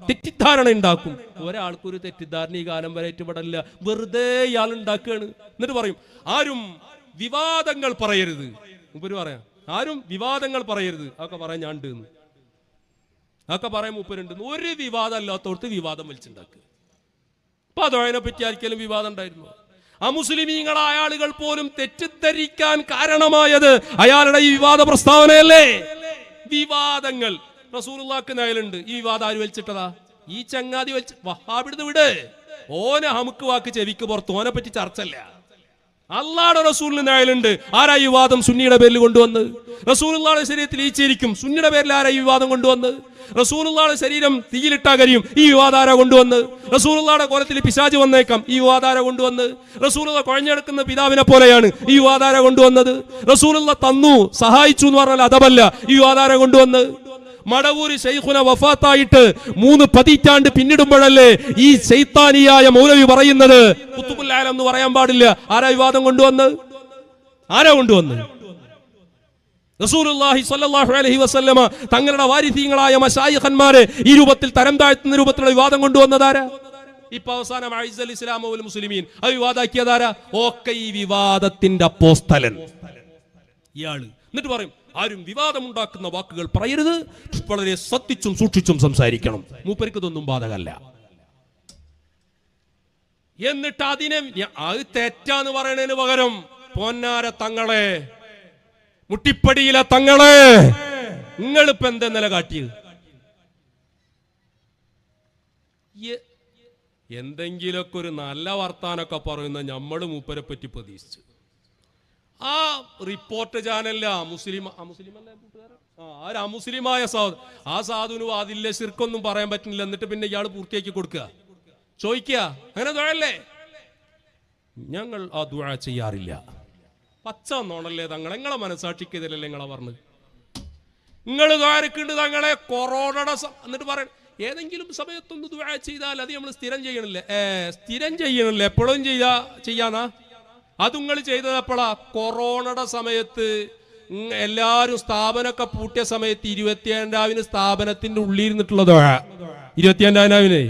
തെറ്റിദ്ധാരണ ഉണ്ടാക്കും. ഒരാൾക്കൊരു തെറ്റിദ്ധാരണ ഈ കാലം വരെ ഏറ്റുപെടില്ല, വെറുതെ ഇയാൾ ഉണ്ടാക്കുകയാണ്. എന്നിട്ട് പറയും ആരും വിവാദങ്ങൾ പറയരുത്. മൂപ്പര് പറയാം ആരും വിവാദങ്ങൾ പറയരുത്. അതൊക്കെ പറയാൻ ഞാൻ ഉണ്ട്, അതൊക്കെ പറയാൻ മൂപ്പരുണ്ട്. ഒരു വിവാദം അല്ലാത്തോടത്ത് വിവാദം വലിച്ചുണ്ടാക്കുക. അപ്പൊ അതോനെ പറ്റി ആർക്കെങ്കിലും വിവാദം ഉണ്ടായിരുന്നു? അമുസ്ലിമീങ്ങളായ ആളുകൾ പോലും തെറ്റിദ്ധരിക്കാൻ കാരണമായത് അയാളുടെ ഈ വിവാദ പ്രസ്താവനയല്ലേ? വിവാദങ്ങൾ റസൂലുള്ളാഹിക്ക് നയലുണ്ട്. ഈ വിവാദം ആര് വലിച്ചിട്ടതാ? ഈ ചങ്ങാതി വലിച്ച് വഹാബിടുന്ന് വിട്. ഓനെ ഹമുക്ക് വാക്ക് ചെവിക്ക് പുറത്ത്, ഓനെ പറ്റി ചർച്ചല്ല. അള്ളാഹുടെ റസൂലിന് നയലുണ്ട്. ആരാ ഈ വിവാദം സുന്നിയുടെ പേരിൽ കൊണ്ടുവന്ന്? റസൂലുള്ളാഹിയുടെ ശരീരത്തിൽ ഈച്ചയിരിക്കും, സുന്നിയുടെ പേരിൽ ആരാ ഈ വിവാദം കൊണ്ടുവന്ന്? റസൂലുള്ളാഹിയുടെ ശരീരം തീയിലിട്ടാ കരിയും, ഈ വിവാദം ആരാ കൊണ്ടുവന്ന്? റസൂലുള്ളാഹിയുടെ കോലത്തിൽ പിശാച് വന്നേക്കാം, ഈ വിവാദം ആരാ കൊണ്ടുവന്ന്? റസൂലുള്ള കുഴഞ്ഞെടുക്കുന്ന പിതാവിനെ പോലെയാണ്, ഈ വിവാദം ആരാ കൊണ്ടുവന്നത്? റസൂലുള്ള തന്നു സഹായിച്ചു എന്ന് പറഞ്ഞാൽ അതല്ല, ഈ വിവാദം ആരാ കൊണ്ടുവന്ന്? മടവൂര് ശൈഖുന വഫാത്തായിട്ട് 3 പതിറ്റാണ്ട് പിന്നിടുമ്പോഴല്ലേ ഈ ശൈത്താനിയായ മൗലവി പറയുന്നത് ഖുതുബുൽ ആലം എന്ന് പറയാൻ പാടില്ല? ആരാ വിവാദം കൊണ്ടുവന്ന്? ആരാ കൊണ്ടുവന്ന്? റസൂലുള്ളാഹി സ്വല്ലല്ലാഹു അലൈഹി വസല്ലമ തങ്ങളുടെ വാരിഥീങ്ങളായ മശായിഖന്മാരെ ഈ രൂപത്തിൽ തരം താഴ്ത്തുന്ന രൂപത്തിലുള്ള വിവാദം കൊണ്ടുവന്നതാരാ? ഇപ്പൊ അവസാനം അഇസ്സൽ ഇസ്ലാം വൽ മുസ്ലിമീൻ ആ വിവാദാക്കിയതാരാ? ഒക്കെ ഈ വിവാദത്തിന്റെ അപ്പോസ്തലൻ ഇയാള്. എന്നിട്ട് പറയും ആരും വിവാദമുണ്ടാക്കുന്ന വാക്കുകൾ പറയരുത്, വളരെ ശ്രദ്ധിച്ചും സൂക്ഷിച്ചും സംസാരിക്കണം. മൂപ്പർക്ക് ഇതൊന്നും ബാധകല്ല. എന്നിട്ട് അതിനെ അത് തെറ്റാന്ന് പറയുന്നതിന് പകരം പൊന്നാര തങ്ങളെ, മുട്ടിപ്പടിയിലെ തങ്ങളെ, നിങ്ങളിപ്പോ എന്താ നില കാട്ടിയത്? എന്തെങ്കിലുമൊക്കെ ഒരു നല്ല വർത്താനൊക്കെ പറയുന്ന നമ്മൾ മൂപ്പരെ പറ്റി പ്രതീക്ഷിച്ചു. ആ റിപ്പോർട്ട് ചാനലിലെ അമുസ്ലിമായ ആ സാധുവിന് അതില്ല, ശിർക്കൊന്നും പറയാൻ പറ്റുന്നില്ല. എന്നിട്ട് പിന്നെ ഇയാൾ പൂർത്തിയാക്കി കൊടുക്കുക, ചോദിക്കുക അങ്ങനെ ദുആല്ലേ? ഞങ്ങൾ ആ ദുആ ചെയ്യാറില്ല. പച്ച നോണല്ലേ തങ്ങളെ, നിങ്ങളെ മനസാക്ഷിക്കതല്ലേ നിങ്ങളെ പറഞ്ഞത്? നിങ്ങൾ ദ്വാരക്കുണ്ട് തങ്ങളെ കൊറോണയുടെ എന്നിട്ട് പറയണം ഏതെങ്കിലും സമയത്തൊന്ന് ദുആ ചെയ്താൽ അത് നമ്മൾ സ്ഥിരം ചെയ്യണില്ലേ? സ്ഥിരം ചെയ്യണില്ലേ? എപ്പോഴും ചെയ്യാന്നാ? അത് നിങ്ങൾ ചെയ്തത് എപ്പോഴാ? കൊറോണയുടെ സമയത്ത് എല്ലാവരും സ്ഥാപനമൊക്കെ പൂട്ടിയ സമയത്ത് 27 സ്ഥാപനത്തിന്റെ ഉള്ളിൽ ഇരുന്നിട്ടുള്ള ദുആ. 27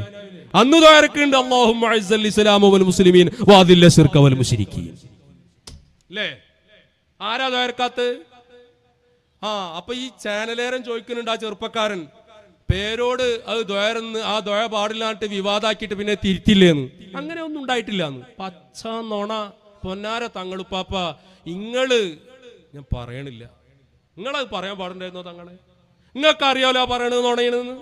അന്ന് ദുആരക്കുണ്ട് അല്ലാഹുമ്മ അഇസ്സൽ ഇസ്ലാമ വൽ മുസ്ലിമീൻ വഅദില്ല ശിർക വൽ മുശ്രിക്കീൻ. അല്ലേ? ആരാ ദുആരക്കാത്ത്? അപ്പൊ ഈ ചാനലേരൻ ചോദിക്കുന്നുണ്ട്, ആ ചെറുപ്പക്കാരൻ പേരോട് അത് ദുആരെന്ന്, ആ ദുആ പാടില്ലാണ്ട് വിവാദാക്കിയിട്ട് പിന്നെ തിരുത്തില്ലേന്ന്. അങ്ങനെ ഒന്നും ഉണ്ടായിട്ടില്ലാന്ന്. പച്ച നോണ. പൊന്നാര തങ്ങളുപ്പാപ്പ, ഞാൻ പറയണില്ല, നിങ്ങളത് പറയാൻ പാടുണ്ടായിരുന്നോ തങ്ങളെ? നിങ്ങൾക്ക് അറിയാലോ പറയണത് നോണയെന്ന്.